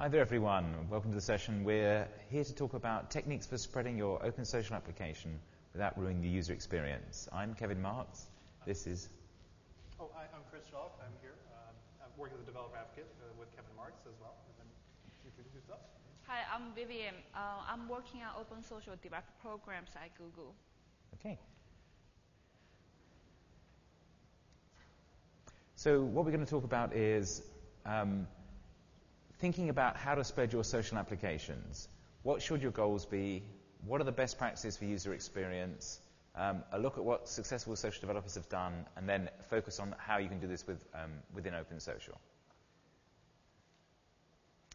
Hi there, everyone. Welcome to the session. We're here to talk about techniques for spreading your OpenSocial application without ruining the user experience. I'm Kevin Marks. This is... Hi, I'm Chris Schalk. I'm here. I'm working as a developer advocate with Kevin Marks as well. And then introduce yourself. Hi, I'm Vivian. I'm working on OpenSocial developer programs at Google. Okay. So what we're going to talk about is thinking about how to spread your social applications. What should your goals be? What are the best practices for user experience? A look at what successful social developers have done, and then focus on how you can do this within OpenSocial.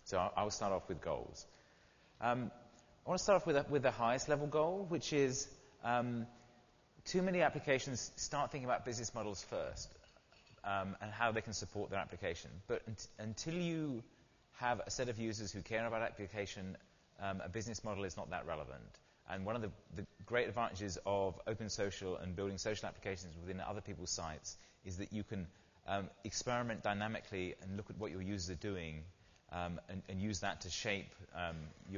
So I'll start off with goals. I want to start off with the highest level goal, which is too many applications start thinking about business models first and how they can support their application. But until you have a set of users who care about application, a business model is not that relevant. And one of the great advantages of OpenSocial and building social applications within other people's sites is that you can experiment dynamically and look at what your users are doing and use that to shape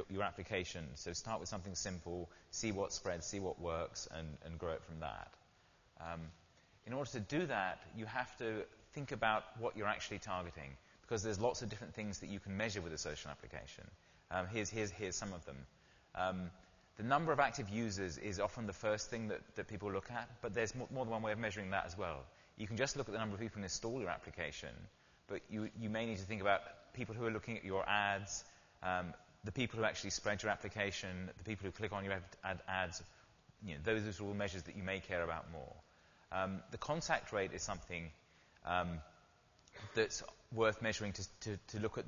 your application. So start with something simple, see what spreads, see what works, and grow it from that. In order to do that, you have to think about what you're actually targeting, because there's lots of different things that you can measure with a social application. Here's some of them. The number of active users is often the first thing that people look at, but there's more than one way of measuring that as well. You can just look at the number of people who install your application, but you may need to think about people who are looking at your ads, the people who actually spread your application, the people who click on your ads. Those are all measures that you may care about more. The contact rate is something that's worth measuring to look at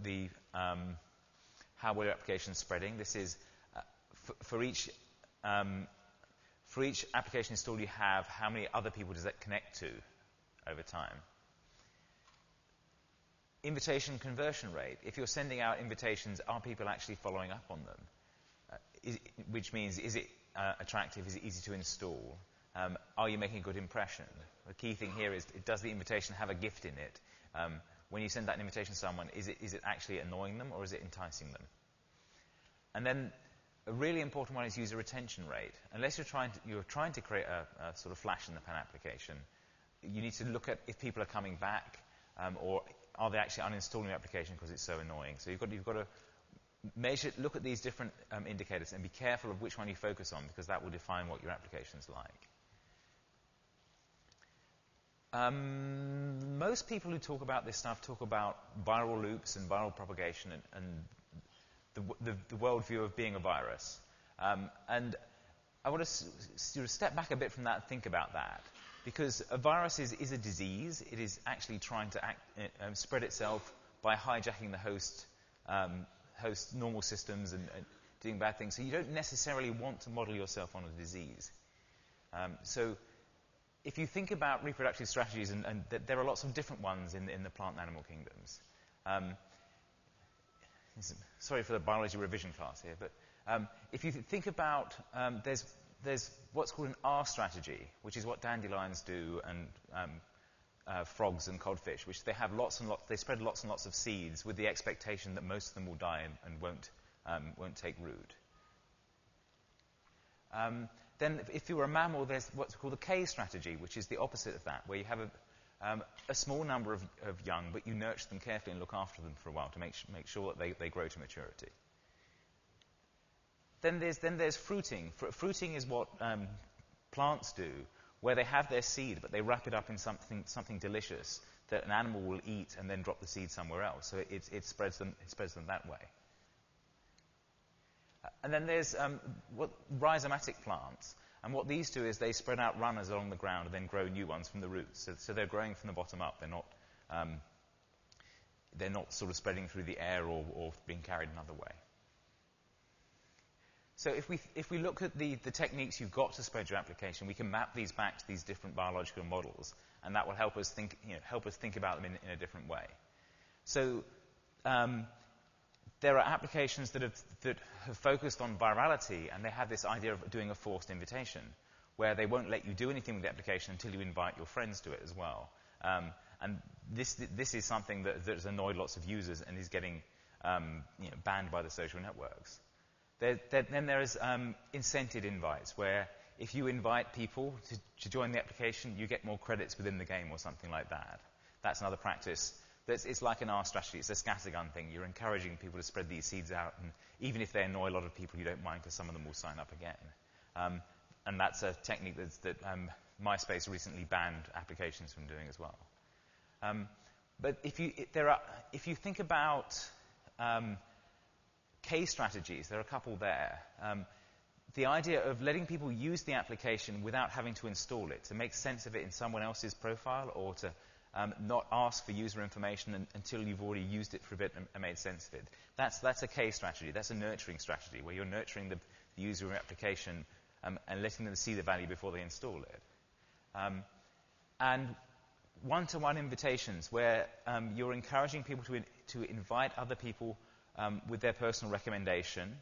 how well your application is spreading. This is for each application install you have, how many other people does that connect to over time? Invitation conversion rate. If you're sending out invitations, are people actually following up on them? Which means, is it attractive? Is it easy to install? Are you making a good impression? The key thing here is, does the invitation have a gift in it? When you send that invitation to someone, is it actually annoying them or is it enticing them? And then a really important one is user retention rate. Unless you're trying to create a sort of flash-in-the-pan application, you need to look at if people are coming back or are they actually uninstalling your application because it's so annoying. So you've got to look at these different indicators and be careful of which one you focus on, because that will define what your application is like. Most people who talk about this stuff talk about viral loops and viral propagation and the worldview of being a virus. And I want to sort of step back a bit from that and think about that. Because a virus is a disease. It is actually trying to spread itself by hijacking the host normal systems and doing bad things. So you don't necessarily want to model yourself on a disease. So if you think about reproductive strategies, and there are lots of different ones in the plant and animal kingdoms. Sorry for the biology revision class here, but if you think about, there's what's called an R strategy, which is what dandelions do, and frogs and codfish, which they have they spread lots and lots of seeds with the expectation that most of them will die and won't take root. Then if you're a mammal, there's what's called the K strategy, which is the opposite of that, where you have a small number of young, but you nurture them carefully and look after them for a while to make sure that they grow to maturity. Then there's fruiting. Fruiting is what plants do, where they have their seed, but they wrap it up in something delicious that an animal will eat and then drop the seed somewhere else. So it spreads them that way. And then there's rhizomatic plants. And what these do is they spread out runners along the ground and then grow new ones from the roots. So they're growing from the bottom up. They're not sort of spreading through the air or being carried another way. So if we look at the techniques you've got to spread your application, we can map these back to these different biological models, and that will help us think about them in a different way. So there are applications that have focused on virality, and they have this idea of doing a forced invitation, where they won't let you do anything with the application until you invite your friends to it as well. And this is something that has annoyed lots of users and is getting banned by the social networks. Then there is incented invites, where if you invite people to join the application, you get more credits within the game or something like that. That's another practice. It's like an R strategy. It's a scattergun thing. You're encouraging people to spread these seeds out, and even if they annoy a lot of people, you don't mind because some of them will sign up again. And that's a technique that MySpace recently banned applications from doing as well. But if you think about K strategies, there are a couple there. The idea of letting people use the application without having to install it, to make sense of it in someone else's profile, or to not ask for user information until you've already used it for a bit and made sense of it. That's a K strategy. That's a nurturing strategy, where you're nurturing the user of your application and letting them see the value before they install it. And one-to-one invitations, where you're encouraging people to invite other people with their personal recommendation,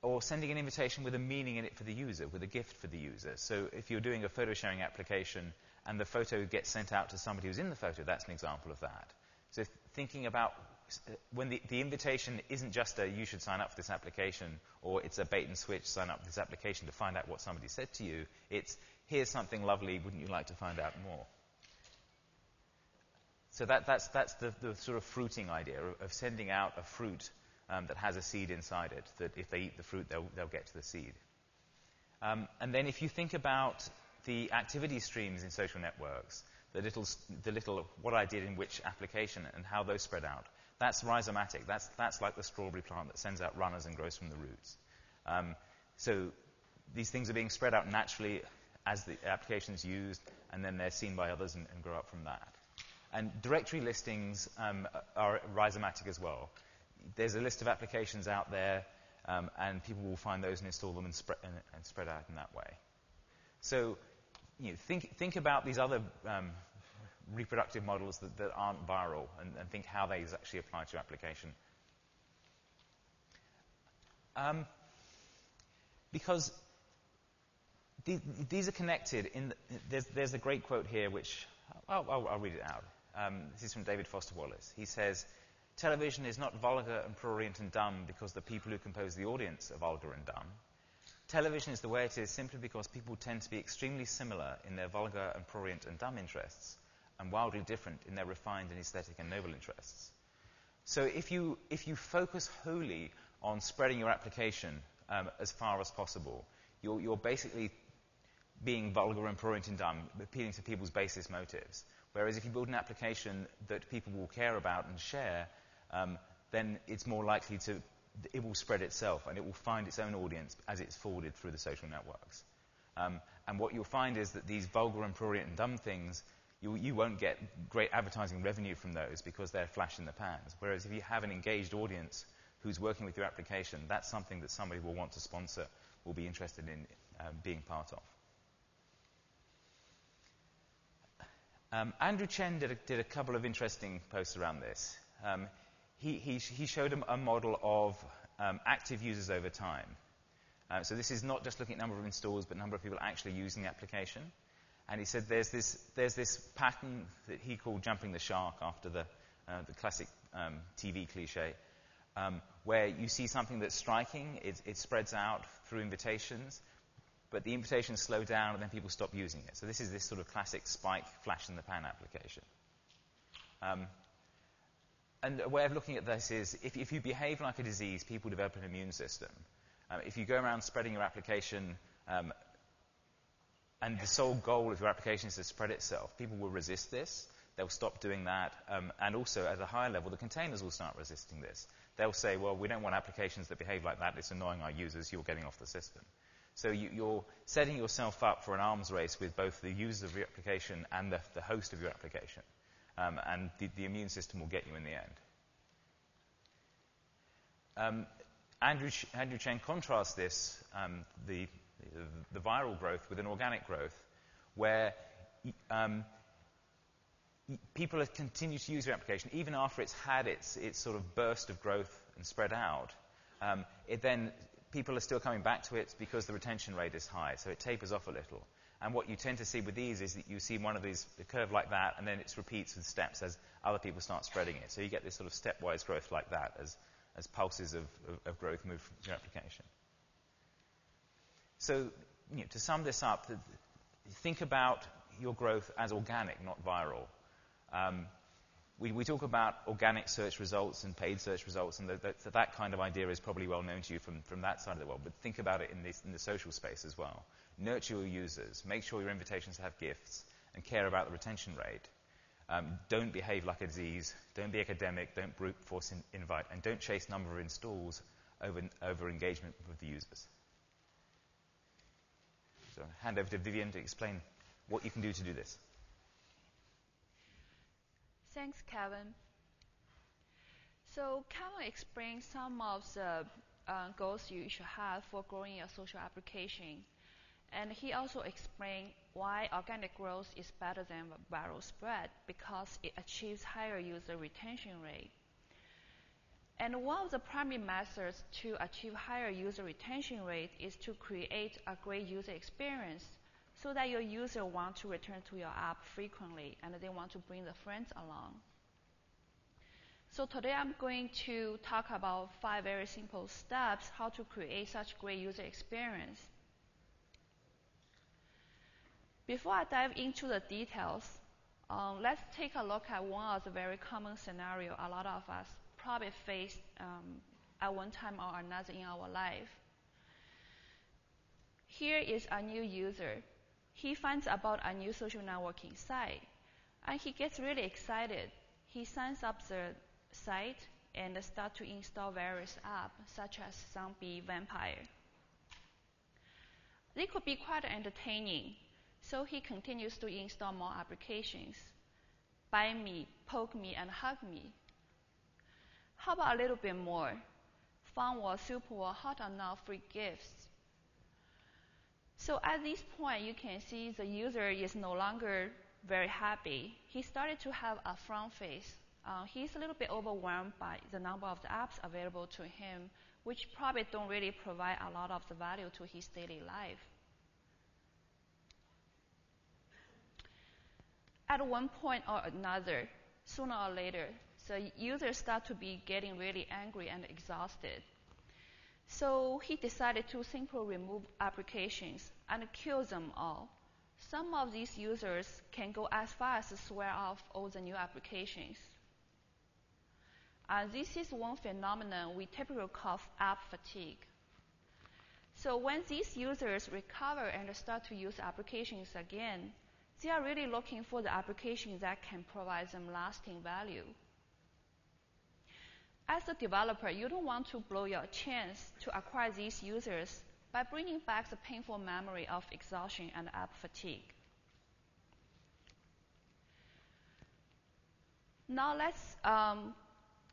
or sending an invitation with a meaning in it for the user, with a gift for the user. So if you're doing a photo sharing application and the photo gets sent out to somebody who's in the photo, that's an example of that. So thinking about when the invitation isn't just a you should sign up for this application, or it's a bait and switch, sign up for this application to find out what somebody said to you. It's here's something lovely, wouldn't you like to find out more? So that's the sort of fruiting idea of sending out a fruit that has a seed inside it, that if they eat the fruit, they'll get to the seed. And then if you think about the activity streams in social networks, the little what I did in which application and how those spread out, that's rhizomatic. That's like the strawberry plant that sends out runners and grows from the roots. So these things are being spread out naturally as the application is used, and then they're seen by others and grow up from that. And directory listings are rhizomatic as well. There's a list of applications out there, and people will find those and install them and spread out in that way. So, think about these other reproductive models that aren't viral, and think how they actually apply to your application. Because these are connected. There's a great quote here, which I'll read it out. This is from David Foster Wallace. He says, "Television is not vulgar and prurient and dumb because the people who compose the audience are vulgar and dumb. Television is the way it is simply because people tend to be extremely similar in their vulgar and prurient and dumb interests, and wildly different in their refined and aesthetic and noble interests." So if you focus wholly on spreading your application as far as possible, you're basically being vulgar and prurient and dumb, appealing to people's basest motives. Whereas if you build an application that people will care about and share, then it's more likely it will spread itself, and it will find its own audience as it's forwarded through the social networks. And what you'll find is that these vulgar and prurient and dumb things, you won't get great advertising revenue from those because they're flash in the pans. Whereas if you have an engaged audience who's working with your application, that's something that somebody will want to sponsor, will be interested in being part of. Andrew Chen did a couple of interesting posts around this. He showed a model of active users over time. So this is not just looking at number of installs, but number of people actually using the application. And he said there's this pattern that he called jumping the shark, after the classic TV cliche, where you see something that's striking, it spreads out through invitations, but the invitations slow down and then people stop using it. So this is this sort of classic spike flash in the pan application. And a way of looking at this is, if you behave like a disease, people develop an immune system. If you go around spreading your application, and the sole goal of your application is to spread itself, people will resist this. They'll stop doing that. And also, at a higher level, the containers will start resisting this. They'll say, well, we don't want applications that behave like that. It's annoying our users. You're getting off the system. So you're setting yourself up for an arms race with both the users of your application and the host of your application. And the immune system will get you in the end. Andrew Chen contrasts this, the viral growth, with an organic growth, where people have continued to use your application even after it's had its sort of burst of growth and spread out. Then people are still coming back to it because the retention rate is high, so it tapers off a little. And what you tend to see with these is that you see one of these, a curve like that, and then it repeats with steps as other people start spreading it. So you get this sort of stepwise growth like that as pulses of growth move through your application. So, to sum this up, think about your growth as organic, not viral. We talk about organic search results and paid search results, and that kind of idea is probably well known to you from that side of the world. But think about it in the social space as well. Nurture your users. Make sure your invitations have gifts, and care about the retention rate. Don't behave like a disease. Don't be academic. Don't brute force invite, and don't chase number of installs over engagement with the users. So, hand over to Vivian to explain what you can do to do this. Thanks, Kevin. So Kevin explained some of the goals you should have for growing your social application. And he also explained why organic growth is better than viral spread, because it achieves higher user retention rate. And one of the primary methods to achieve higher user retention rate is to create a great user experience so that your user want to return to your app frequently and they want to bring their friends along. So today I'm going to talk about 5 very simple steps how to create such great user experience. Before I dive into the details, let's take a look at one of the very common scenarios a lot of us probably faced at one time or another in our life. Here is a new user. He finds about a new social networking site, and he gets really excited. He signs up the site and starts to install various apps, such as Zombie, Vampire. They could be quite entertaining, so he continues to install more applications. Buy Me, Poke Me, and Hug Me. How about a little bit more? Fun War, Super War, Hot or Not, free gifts. So at this point, you can see the user is no longer very happy. He started to have a frown face. He's a little bit overwhelmed by the number of the apps available to him, which probably don't really provide a lot of the value to his daily life. At one point or another, sooner or later, the users start to be getting really angry and exhausted. So he decided to simply remove applications and kill them all. Some of these users can go as far as to swear off all the new applications. This is one phenomenon we typically call app fatigue. So when these users recover and start to use applications again, they are really looking for the application that can provide them lasting value. As a developer, you don't want to blow your chance to acquire these users by bringing back the painful memory of exhaustion and app fatigue. Now let's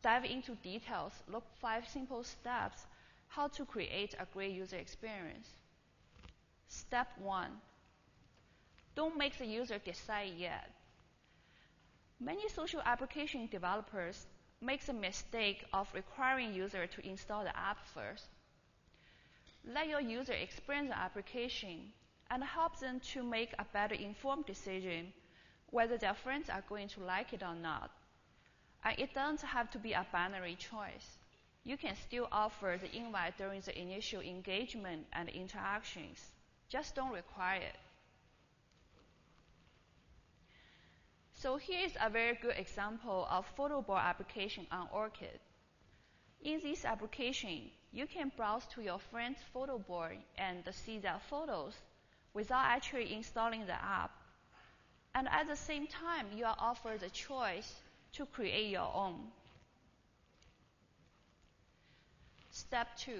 dive into details, look 5 simple steps how to create a great user experience. Step 1, don't make the user decide yet. Many social application developers make the mistake of requiring users to install the app first. Let your user experience the application and help them to make a better informed decision whether their friends are going to like it or not. And it doesn't have to be a binary choice. You can still offer the invite during the initial engagement and interactions. Just don't require it. So here is a very good example of photo board application on Orchid. In this application, you can browse to your friend's photo board and see their photos without actually installing the app. And at the same time, you are offered the choice to create your own. Step 2,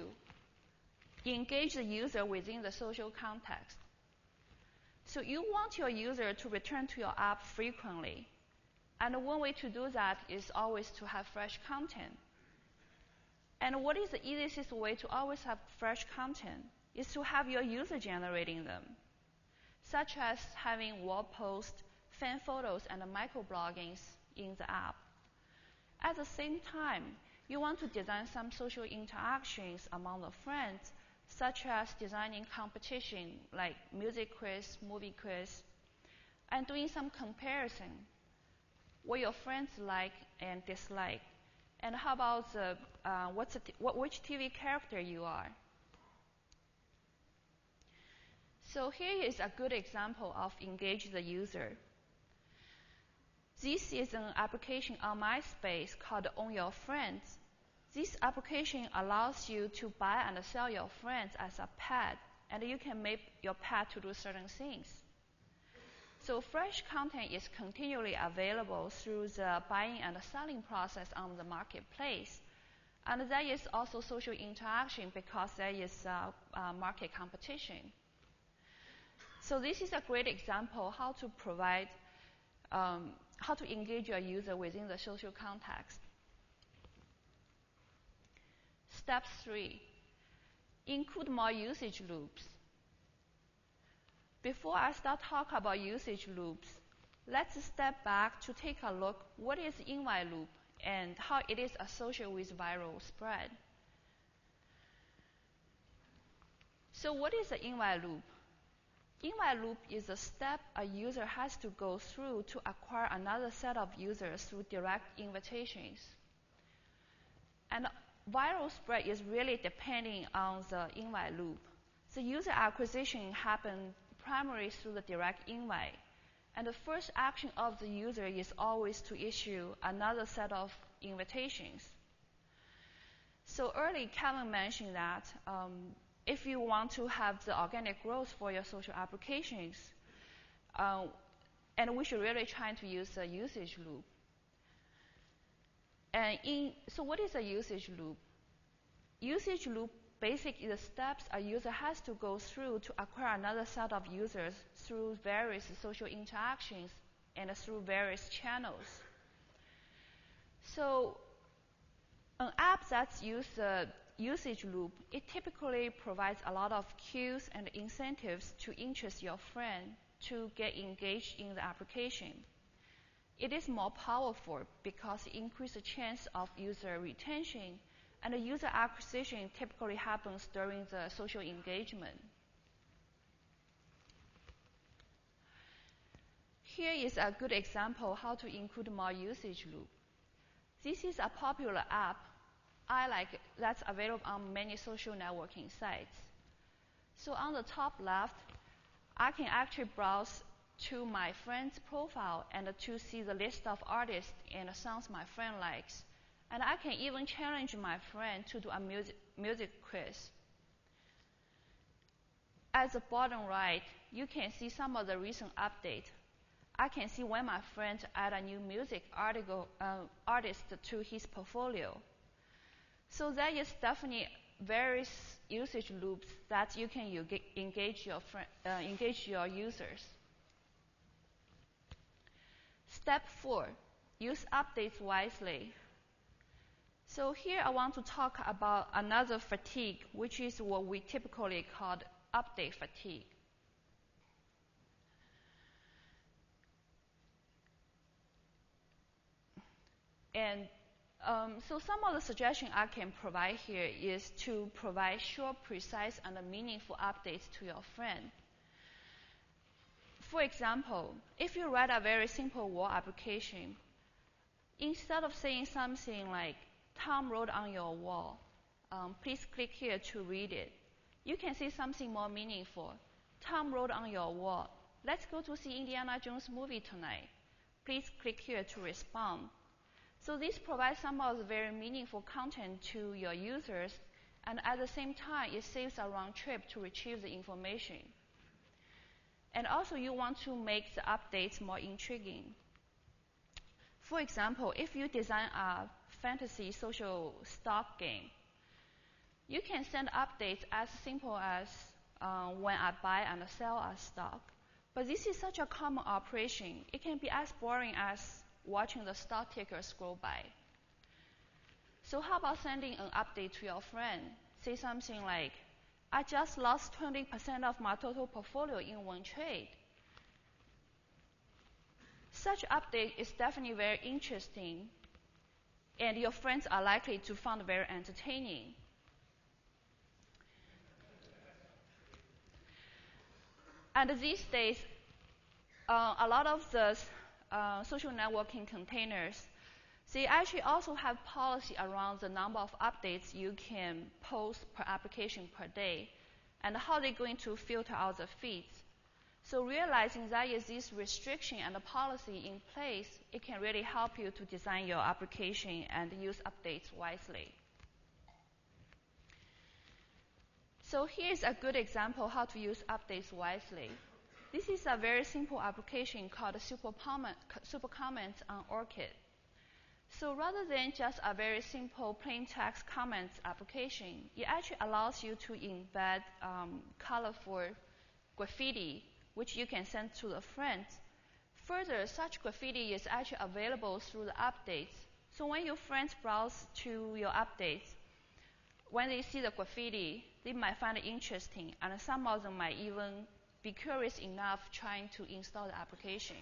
engage the user within the social context. So you want your user to return to your app frequently. And one way to do that is always to have fresh content. And what is the easiest way to always have fresh content is to have your user generating them, such as having wall posts, fan photos, and microbloggings in the app. At the same time, you want to design some social interactions among the friends such as designing competition like music quiz, movie quiz, and doing some comparison, what your friends like and dislike, and how about which TV character you are. So here is a good example of engage the user. This is an application on MySpace called Own Your Friends. This application allows you to buy and sell your friends as a pet, and you can make your pet to do certain things. So fresh content is continually available through the buying and selling process on the marketplace. And there is also social interaction because there is market competition. So this is a great example how to provide, how to engage your user within the social context. Step 3, include more usage loops. Before I start talking about usage loops, let's step back to take a look what is invite loop and how it is associated with viral spread. So what is an invite loop? Invite loop is a step a user has to go through to acquire another set of users through direct invitations. And viral spread is really depending on the invite loop. The user acquisition happens primarily through the direct invite. And the first action of the user is always to issue another set of invitations. So earlier, Kevin mentioned that if you want to have the organic growth for your social applications, and we should really try to use the usage loop. So what is a usage loop? Usage loop basically the steps a user has to go through to acquire another set of users through various social interactions and through various channels. So an app that's used the usage loop, it typically provides a lot of cues and incentives to interest your friend to get engaged in the application. It is more powerful because it increases the chance of user retention, and the user acquisition typically happens during the social engagement. Here is a good example how to include more usage loop. This is a popular app I like that's available on many social networking sites. So on the top left, I can actually browse to my friend's profile and to see the list of artists and songs my friend likes. And I can even challenge my friend to do a music quiz. At the bottom right, you can see some of the recent updates. I can see when my friend add a new music artist to his portfolio. So there is definitely various usage loops that you can engage your users. Step 4, use updates wisely. So here I want to talk about another fatigue, which is what we typically call update fatigue. And so some of the suggestions I can provide here is to provide short, precise, and meaningful updates to your friend. For example, if you write a very simple wall application, instead of saying something like, Tom wrote on your wall, please click here to read it, you can say something more meaningful. Tom wrote on your wall, let's go to see Indiana Jones movie tonight. Please click here to respond. So this provides some of the very meaningful content to your users, and at the same time, it saves a round trip to retrieve the information. And also, you want to make the updates more intriguing. For example, if you design a fantasy social stock game, you can send updates as simple as when I buy and sell a stock. But this is such a common operation. It can be as boring as watching the stock ticker scroll by. So how about sending an update to your friend? Say something like, I just lost 20% of my total portfolio in one trade. Such update is definitely very interesting, and your friends are likely to find it very entertaining. And these days, a lot of the social networking containers, they actually also have policy around the number of updates you can post per application per day and how they're going to filter out the feeds. So realizing that is this restriction and the policy in place, it can really help you to design your application and use updates wisely. So here's a good example how to use updates wisely. This is a very simple application called Super Comments on Orchid. So rather than just a very simple plain text comments application, it actually allows you to embed colorful graffiti, which you can send to the friends. Further, such graffiti is actually available through the updates. So when your friends browse to your updates, when they see the graffiti, they might find it interesting, and some of them might even be curious enough trying to install the application.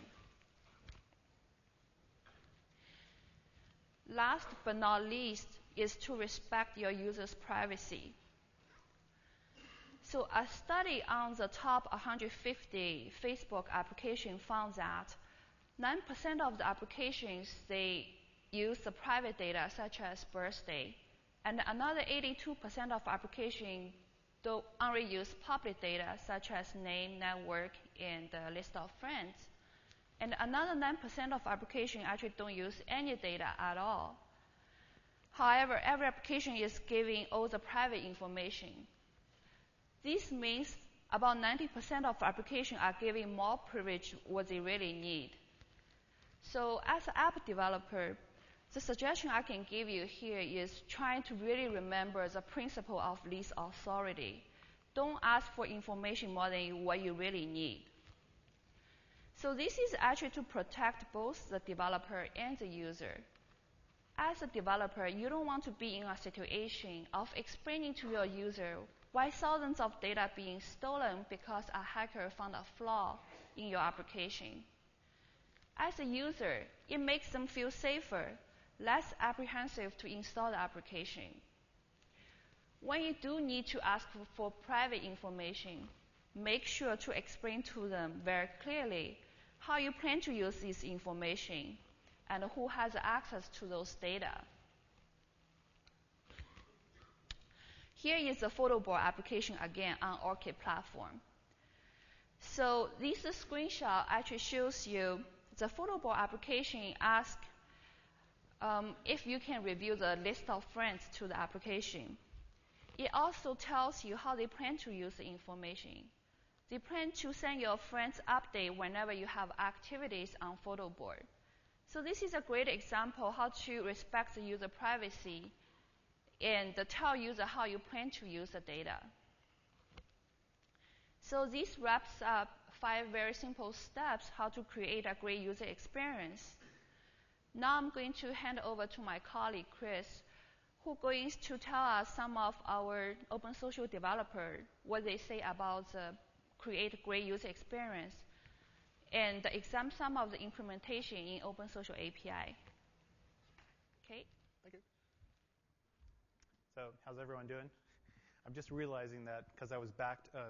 Last but not least is to respect your users' privacy. So a study on the top 150 Facebook applications found that 9% of the applications, they use the private data such as birthday, and another 82% of applications don't only use public data such as name, network, and the list of friends. And another 9% of applications actually don't use any data at all. However, every application is giving all the private information. This means about 90% of applications are giving more privilege what they really need. So as an app developer, the suggestion I can give you here is trying to really remember the principle of least authority. Don't ask for information more than what you really need. So this is actually to protect both the developer and the user. As a developer, you don't want to be in a situation of explaining to your user why thousands of data being stolen because a hacker found a flaw in your application. As a user, it makes them feel safer, less apprehensive to install the application. When you do need to ask for private information, make sure to explain to them very clearly how you plan to use this information and who has access to those data. Here is the photo board application again on Orchid platform. So this screenshot actually shows you the photo board application asks if you can review the list of friends to the application. It also tells you how they plan to use the information. They plan to send your friends update whenever you have activities on photo board. So this is a great example how to respect the user privacy and tell user how you plan to use the data. So this wraps up 5 very simple steps how to create a great user experience. Now I'm going to hand over to my colleague Chris, who's going to tell us some of our OpenSocial developers, what they say about create a great user experience, and examine some of the implementation in OpenSocial API. Okay? Thank you. So how's everyone doing? I'm just realizing that because I was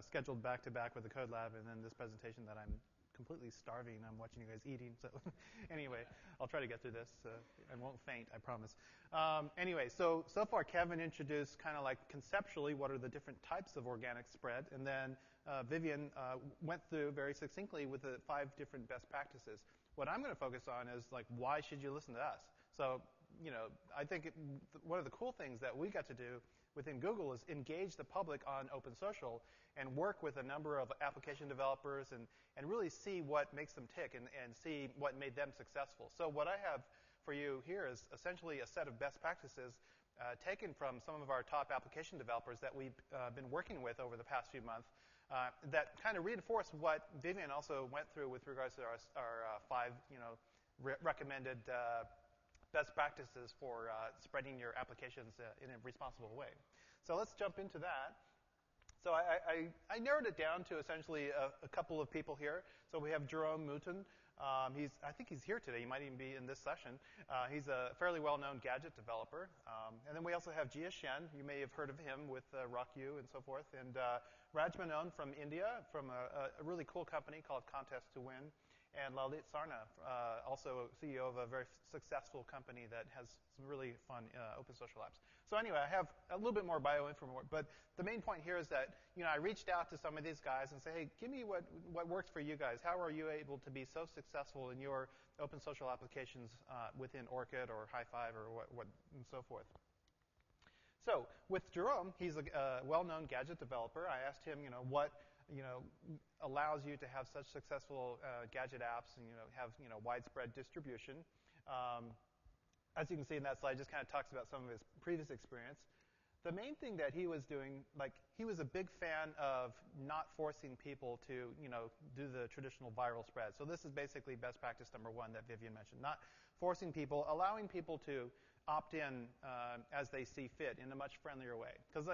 scheduled back-to-back with the Code Lab and then this presentation that I'm completely starving. I'm watching you guys eating. So anyway, I'll try to get through this. I won't faint, I promise. Anyway, so far Kevin introduced kind of like conceptually what are the different types of organic spread. And then Vivian went through very succinctly with the 5 different best practices. What I'm going to focus on is like, why should you listen to us? So, I think one of the cool things that we got to do within Google is engage the public on OpenSocial and work with a number of application developers and really see what makes them tick and see what made them successful. So what I have for you here is essentially a set of best practices taken from some of our top application developers that we've been working with over the past few months that kind of reinforce what Vivian also went through with regards to our 5 recommended best practices for spreading your applications in a responsible way. So let's jump into that. So I narrowed it down to essentially a couple of people here. So we have Jerome Mouton, I think he's here today. He might even be in this session. He's a fairly well-known gadget developer. And then we also have Jia Shen. You may have heard of him with RockU and so forth. And Raj Menon from India, from a really cool company called Contest to Win. And Lalit Sarna, also CEO of a very successful company that has some really fun OpenSocial apps. So anyway, I have a little bit more bio-info, but the main point here is that I reached out to some of these guys and say, hey, give me what works for you guys. How are you able to be so successful in your OpenSocial applications within Orchid or High5 or what and so forth? So with Jerome, he's a well-known gadget developer. I asked him, what allows you to have such successful gadget apps and have widespread distribution. As you can see in that slide, just kind of talks about some of his previous experience. The main thing that he was doing, he was a big fan of not forcing people to do the traditional viral spread. So this is basically best practice number 1 that Vivian mentioned. Not forcing people, allowing people to opt in as they see fit in a much friendlier way. Because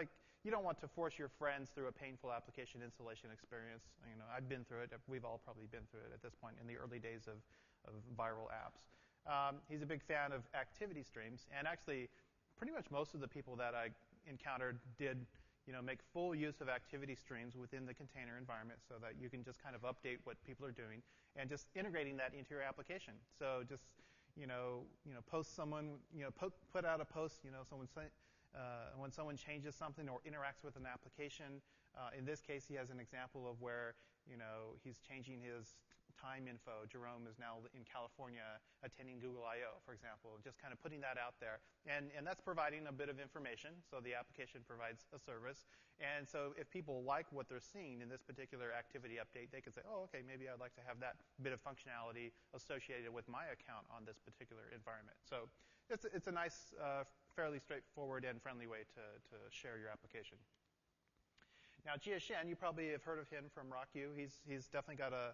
you don't want to force your friends through a painful application installation experience. I've been through it. We've all probably been through it at this point in the early days of viral apps. He's a big fan of activity streams, and actually, pretty much most of the people that I encountered did make full use of activity streams within the container environment, so that you can just kind of update what people are doing and just integrating that into your application. So just post someone, put out a post, when someone changes something or interacts with an application. In this case, he has an example of where, he's changing his time info. Jerome is now in California attending Google I/O, for example, just kind of putting that out there. And that's providing a bit of information, so the application provides a service. And so if people like what they're seeing in this particular activity update, they can say, oh, okay, maybe I'd like to have that bit of functionality associated with my account on this particular environment. So it's a nice, fairly straightforward and friendly way to share your application. Now, Jia Shen, you probably have heard of him from RockU. He's definitely got a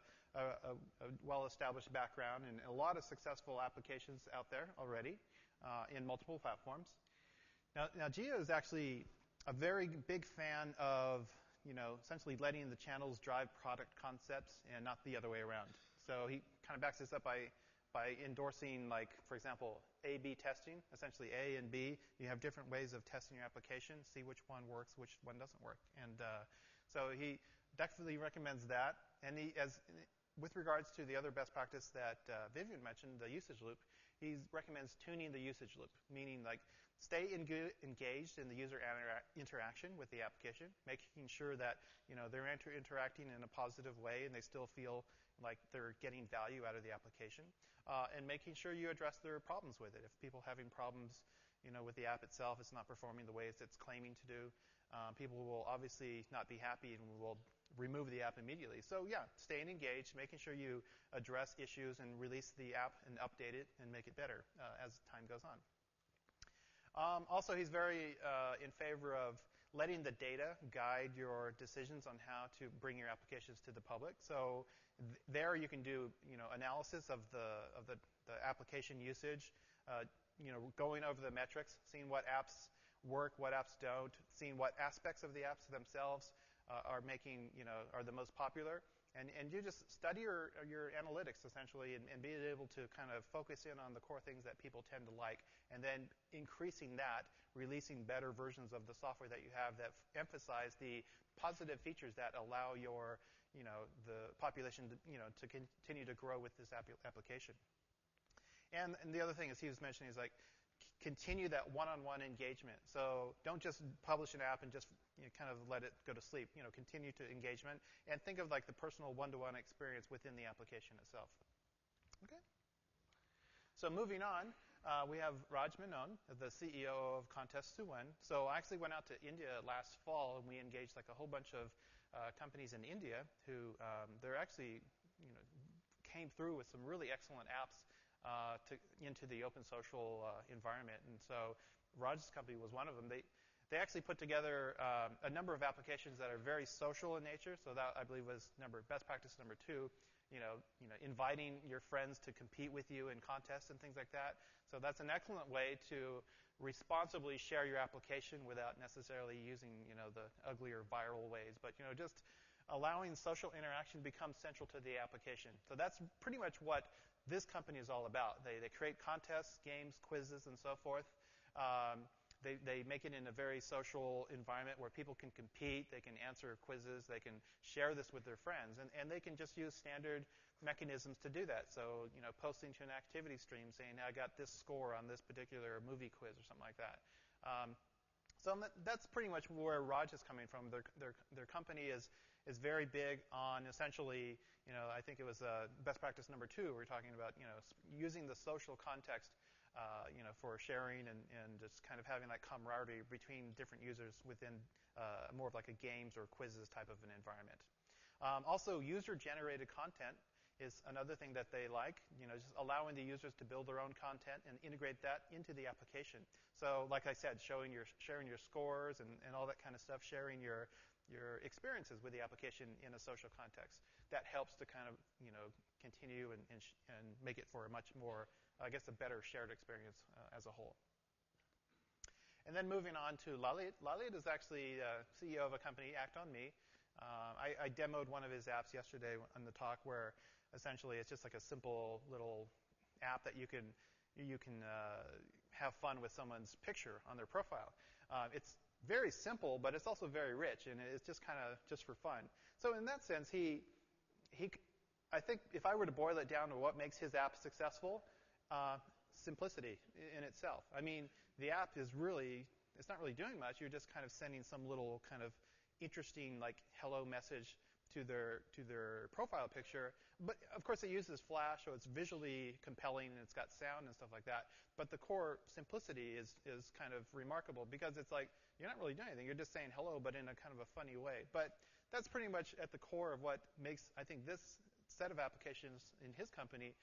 well-established background and a lot of successful applications out there already in multiple platforms. Now, Jia is actually a very big fan of, essentially letting the channels drive product concepts and not the other way around. So he kind of backs this up by endorsing, for example, A/B testing, essentially A and B. You have different ways of testing your application, see which one works, which one doesn't work. And so he definitely recommends that. And with regards to the other best practice that Vivian mentioned, the usage loop, he recommends tuning the usage loop, meaning stay engaged in the user interaction with the application, making sure that they're interacting in a positive way and they still feel like they're getting value out of the application, and making sure you address their problems with it. If people are having problems with the app itself, it's not performing the way it's claiming to do, people will obviously not be happy and will remove the app immediately. So yeah, staying engaged, making sure you address issues and release the app and update it and make it better as time goes on. Also, he's very in favor of letting the data guide your decisions on how to bring your applications to the public. So there you can do analysis of the application usage, going over the metrics, seeing what apps work, what apps don't, seeing what aspects of the apps themselves are the most popular. And you just study your analytics, essentially, and be able to kind of focus in on the core things that people tend to like, and then increasing that, releasing better versions of the software that you have that emphasize the positive features that allow the population to continue to grow with this application. And the other thing is he was mentioning is continue that one-on-one engagement. So don't just publish an app and just kind of let it go to sleep. Continue to engagement and think of the personal one-to-one experience within the application itself. Okay. So moving on, we have Raj Menon, the CEO of Contest to Win. So I actually went out to India last fall and we engaged a whole bunch of companies in India who they're actually came through with some really excellent apps into the OpenSocial environment. And so Raj's company was one of them. They actually put together a number of applications that are very social in nature. So that, I believe, was best practice number 2, inviting your friends to compete with you in contests and things like that. So that's an excellent way to responsibly share your application without necessarily using, the uglier viral ways. But, just allowing social interaction to become central to the application. So that's pretty much what this company is all about. They create contests, games, quizzes, and so forth. They make it in a very social environment where people can compete, they can answer quizzes, they can share this with their friends, and they can just use standard mechanisms to do that. So, posting to an activity stream saying, I got this score on this particular movie quiz or something like that. So that's pretty much where Raj is coming from. Their company is very big on essentially, I think it was best practice number 2. We're talking about, using the social context, for sharing and just kind of having that camaraderie between different users within more of like a games or quizzes type of an environment. Also, user-generated content is another thing that they like, just allowing the users to build their own content and integrate that into the application. So, like I said, sharing your scores and all that kind of stuff, sharing your experiences with the application in a social context. That helps to kind of, continue and make it for a much more, I guess, a better shared experience as a whole. And then moving on to Lalit. Lalit is actually CEO of a company, Act On Me. I demoed one of his apps yesterday on the talk where essentially it's just like a simple little app that you can have fun with someone's picture on their profile. It's very simple, but it's also very rich, and it's just kind of just for fun. So in that sense, I think if I were to boil it down to what makes his app successful, simplicity in itself. I mean, the app is it's not really doing much. You're just kind of sending some little kind of interesting like hello message to their profile picture. But of course it uses Flash, so it's visually compelling and it's got sound and stuff like that. But the core simplicity is kind of remarkable because it's like you're not really doing anything. You're just saying hello, but in a kind of a funny way. But that's pretty much at the core of what makes, I think, this set of applications in his company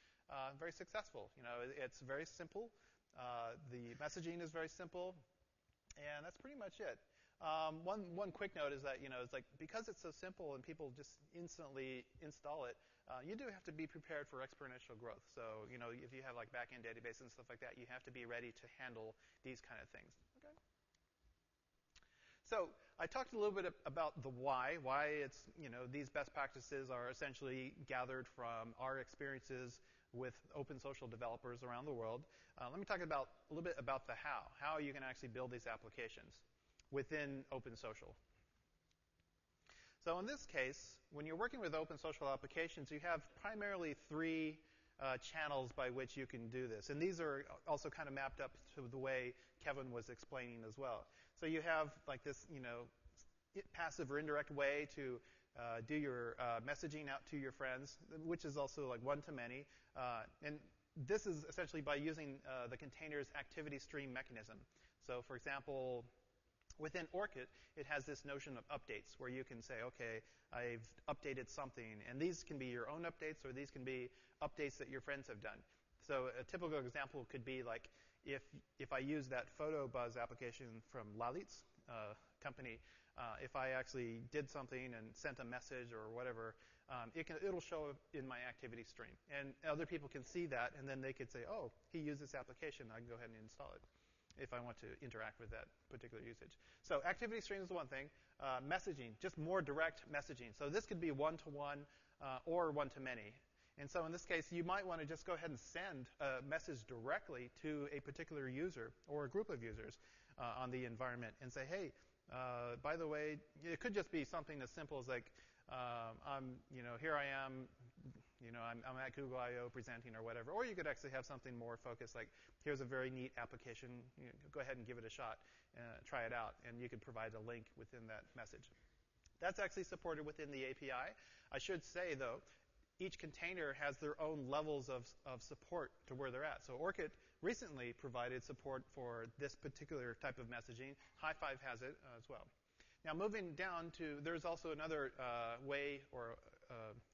very successful. It's very simple. The messaging is very simple, and that's pretty much it. One quick note is that it's like because it's so simple and people just instantly install it, you do have to be prepared for exponential growth. So if you have like backend databases and stuff like that, you have to be ready to handle these kind of things. Okay. So I talked a little bit about the why it's these best practices are essentially gathered from our experiences with OpenSocial developers around the world. Let me talk a little bit about the how you can actually build these applications within OpenSocial. So in this case, when you're working with OpenSocial applications, you have primarily 3 channels by which you can do this. And these are also kind of mapped up to the way Kevin was explaining as well. So you have like this, passive or indirect way to do your messaging out to your friends, which is also like one-to-many. And this is essentially by using the container's activity stream mechanism. So for example, within Orchid, it has this notion of updates where you can say, okay, I've updated something. And these can be your own updates, or these can be updates that your friends have done. So a typical example could be like if I use that photo buzz application from Lalit's company, if I actually did something and sent a message or whatever, it'll show up in my activity stream. And other people can see that, and then they could say, oh, he used this application. I can go ahead and install it if I want to interact with that particular usage. So activity stream is one thing. Messaging, just more direct messaging. So this could be one-to-one or one-to-many. And so in this case, you might want to just go ahead and send a message directly to a particular user or a group of users on the environment and say, hey, by the way, it could just be something as simple as like, here I am, I'm at Google I/O presenting or whatever. Or you could actually have something more focused, like here's a very neat application. Go ahead and give it a shot, try it out, and you could provide a link within that message. That's actually supported within the API. I should say, though, each container has their own levels of support to where they're at. So Orchid recently provided support for this particular type of messaging. High Five has it as well. Now, moving down to, there's also another way, or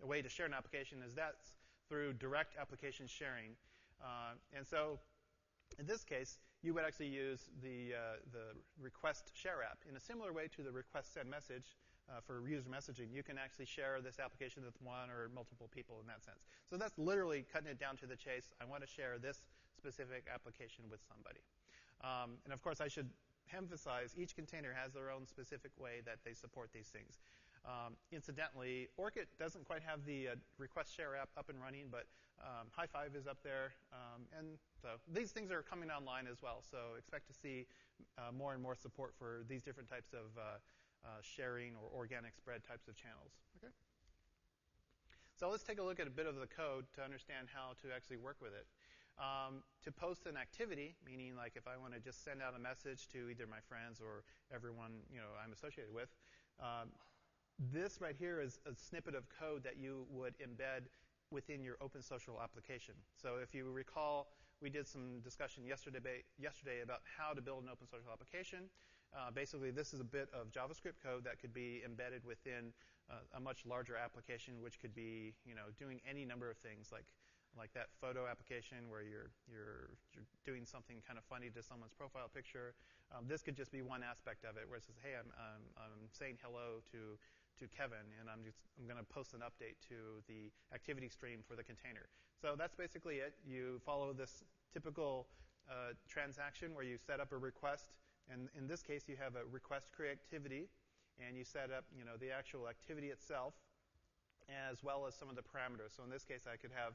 a way to share an application, is that's through direct application sharing. And so, in this case, you would actually use the requestShareApp in a similar way to the requestSentMessage for user messaging. You can actually share this application with one or multiple people in that sense. So that's literally cutting it down to the chase. I want to share this specific application with somebody. And of course, I should emphasize each container has their own specific way that they support these things. Incidentally, Orchid doesn't quite have the requestShareApp up and running, but High5 is up there. And so these things are coming online as well. So expect to see more and more support for these different types of sharing or organic spread types of channels. Okay. So let's take a look at a bit of the code to understand how to actually work with it. To post an activity, meaning like if I want to just send out a message to either my friends or everyone I'm associated with, this right here is a snippet of code that you would embed within your OpenSocial application. So if you recall, we did some discussion yesterday about how to build an OpenSocial application. Basically, this is a bit of JavaScript code that could be embedded within a much larger application, which could be doing any number of things like that photo application where you're doing something kind of funny to someone's profile picture. This could just be one aspect of it, where it says, "Hey, I'm saying hello to Kevin, and I'm going to post an update to the activity stream for the container." So that's basically it. You follow this typical transaction where you set up a request, and in this case, you have a request creativity, and you set up the actual activity itself, as well as some of the parameters. So in this case, I could have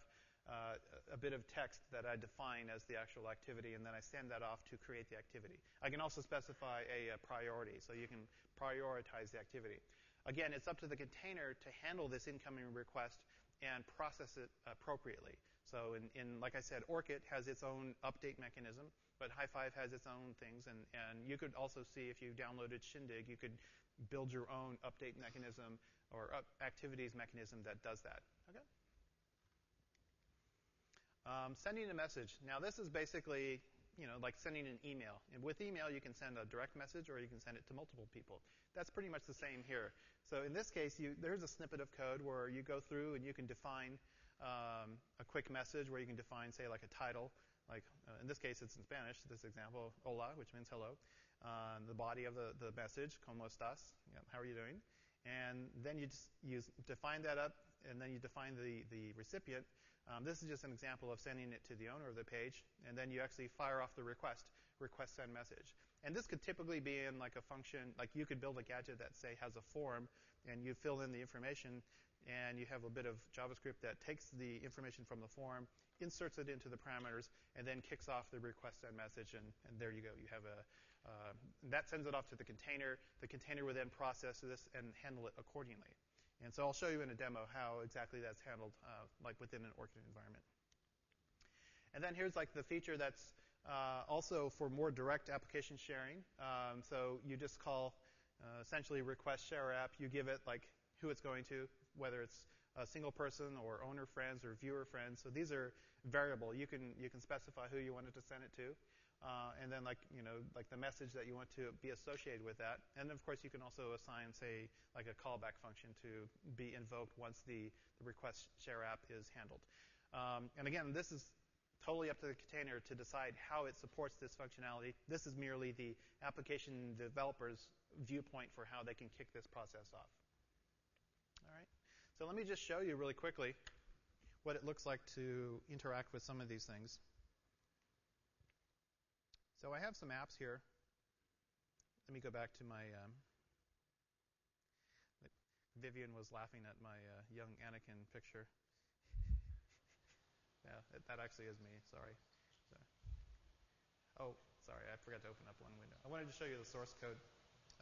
a bit of text that I define as the actual activity, and then I send that off to create the activity. I can also specify a priority, so you can prioritize the activity. Again, it's up to the container to handle this incoming request and process it appropriately. So like I said, Orchid has its own update mechanism, but High5 has its own things, and you could also see if you downloaded Shindig, you could build your own update mechanism or activities mechanism that does that. Okay. Sending a message. Now, this is basically, like sending an email. And with email, you can send a direct message or you can send it to multiple people. That's pretty much the same here. So in this case, there's a snippet of code where you go through and you can define a quick message where you can define, say, like a title. Like in this case, it's in Spanish, this example, hola, which means hello. The body of the message, ¿cómo estás? How are you doing? And then you define that up, and then you define the recipient. This is just an example of sending it to the owner of the page, and then you actually fire off the requestSentMessage. And this could typically be in like a function, like you could build a gadget that, say, has a form, and you fill in the information, and you have a bit of JavaScript that takes the information from the form, inserts it into the parameters, and then kicks off the requestSentMessage, and there you go. You have that sends it off to the container. The container will then process this and handle it accordingly. And so I'll show you in a demo how exactly that's handled, like within an Orchid environment. And then here's like the feature that's also for more direct application sharing. So you just call essentially requestShareApp. You give it like who it's going to, whether it's a single person or owner friends or viewer friends. So these are variable. You can specify who you want it to send it to. And then like the message that you want to be associated with that. And of course you can also assign, say, like a callback function to be invoked once the requestShareApp is handled. And again, this is totally up to the container to decide how it supports this functionality. This is merely the application developer's viewpoint for how they can kick this process off. All right. So let me just show you really quickly what it looks like to interact with some of these things. So I have some apps here. Let me go back to my Vivian was laughing at my young Anakin picture. Yeah, that actually is me. Sorry. Oh, sorry, I forgot to open up one window. I wanted to show you the source code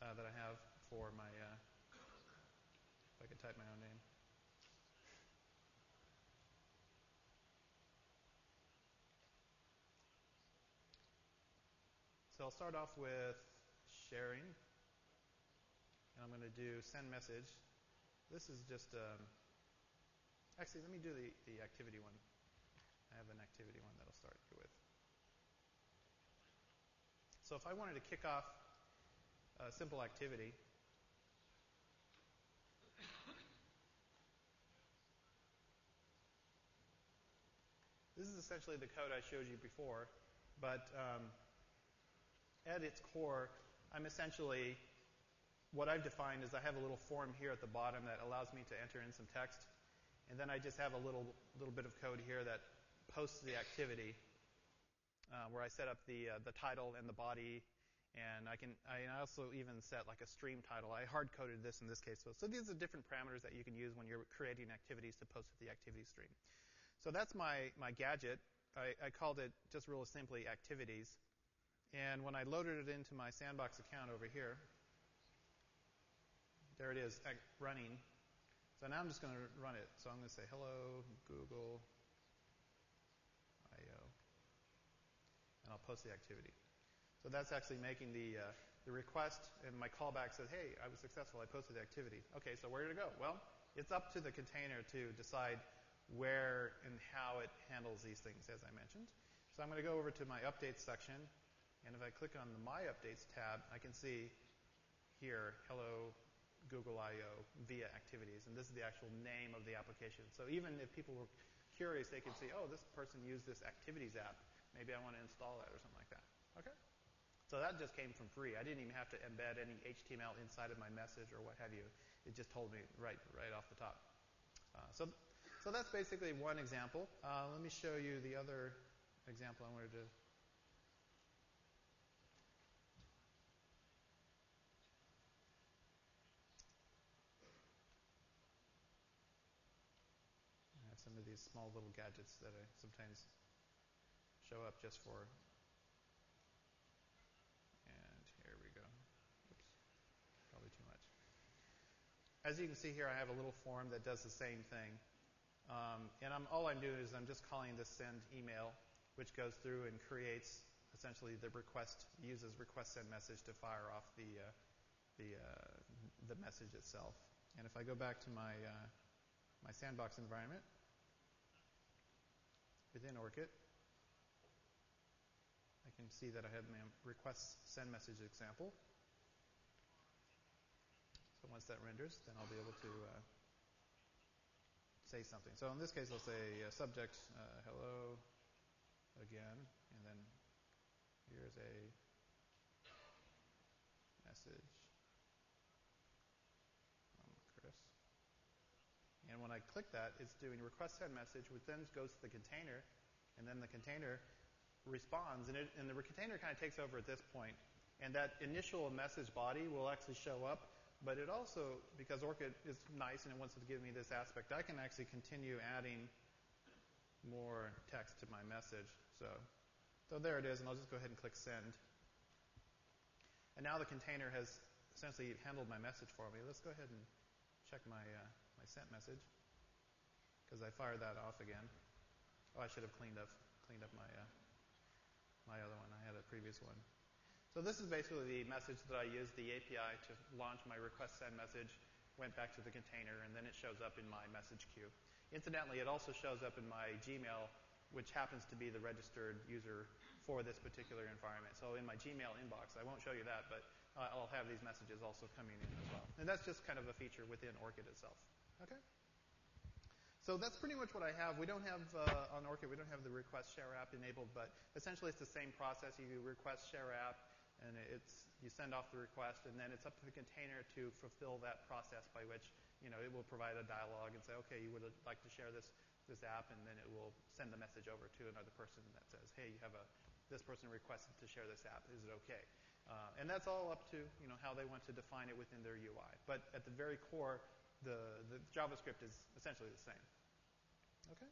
that I have for my, if I could type my own name. So I'll start off with sharing, and I'm going to do send message. This is just, actually, let me do the activity one. I have an activity one that I'll start with. So if I wanted to kick off a simple activity, this is essentially the code I showed you before, but at its core, I'm essentially, what I've defined is I have a little form here at the bottom that allows me to enter in some text, and then I just have a little bit of code here that posts the activity, where I set up the title and the body, And I also even set like a stream title. I hard-coded this in this case. So these are different parameters that you can use when you're creating activities to post to the activity stream. So that's my gadget. I called it just real simply activities. And when I loaded it into my Sandbox account over here, there it is running. So now I'm just going to run it. So I'm going to say, hello, Google I/O. And I'll post the activity. So that's actually making the request, and my callback says, hey, I was successful. I posted the activity. Okay, so where did it go? Well, it's up to the container to decide where and how it handles these things, as I mentioned. So I'm going to go over to my updates section, and if I click on the My Updates tab, I can see here, hello, Google I/O via activities, and this is the actual name of the application. So even if people were curious, they could see, oh, this person used this activities app. Maybe I want to install that or something like that. Okay? So that just came from free. I didn't even have to embed any HTML inside of my message or what have you. It just told me right off the top. So that's basically one example. Let me show you the other example I wanted to. I have some of these small little gadgets that I sometimes show up just for. And here we go. Oops, probably too much. As you can see here, I have a little form that does the same thing. And all I'm doing is I'm just calling this send email, which goes through and creates essentially the request, uses requestSentMessage to fire off the message itself. And if I go back to my Sandbox environment within Orchid, I can see that I have my requestSentMessage example. So once that renders, then I'll be able to say something. So in this case, I'll say subject hello again, and then here's a message from Chris. And when I click that, it's doing requestSentMessage, which then goes to the container, and then the container responds, and the container kind of takes over at this point. And that initial message body will actually show up. But it also, because Orchid is nice and it wants to give me this aspect, I can actually continue adding more text to my message. So there it is, and I'll just go ahead and click send. And now the container has essentially handled my message for me. Let's go ahead and check my sent message, because I fired that off again. Oh, I should have cleaned up my other one. I had a previous one. So this is basically the message that I used, the API, to launch my requestSentMessage, went back to the container, and then it shows up in my message queue. Incidentally, it also shows up in my Gmail, which happens to be the registered user for this particular environment. So in my Gmail inbox, I won't show you that, but I'll have these messages also coming in as well. And that's just kind of a feature within Orchid itself. Okay? So that's pretty much what I have. We don't have, on Orchid, we don't have the requestShareApp enabled, but essentially it's the same process. You do requestShareApp, and you send off the request, and then it's up to the container to fulfill that process by which, it will provide a dialogue and say, okay, you would like to share this app, and then it will send the message over to another person that says, hey, this person requested to share this app. Is it okay? And that's all up to, how they want to define it within their UI. But at the very core, the JavaScript is essentially the same. Okay?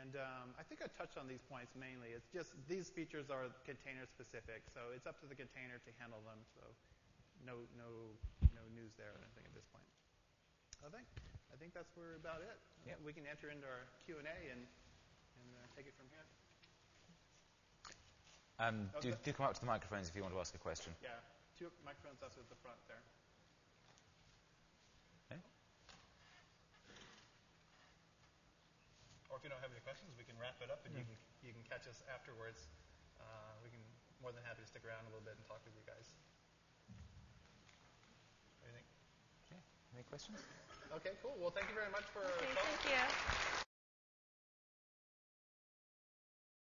And I think I touched on these points mainly. It's just these features are container specific, so it's up to the container to handle them. So no news there or anything at this point. I think that's about it. Yep. We can enter into our Q&A and take it from here. Do come up to the microphones if you want to ask a question. Yeah, 2 microphones up at the front there. Okay. Or if you don't have any questions, we can wrap it up, and you can catch us afterwards. We can more than happy to stick around a little bit and talk with you guys. Anything? Yeah. Any questions? Okay, cool. Well, thank you very much for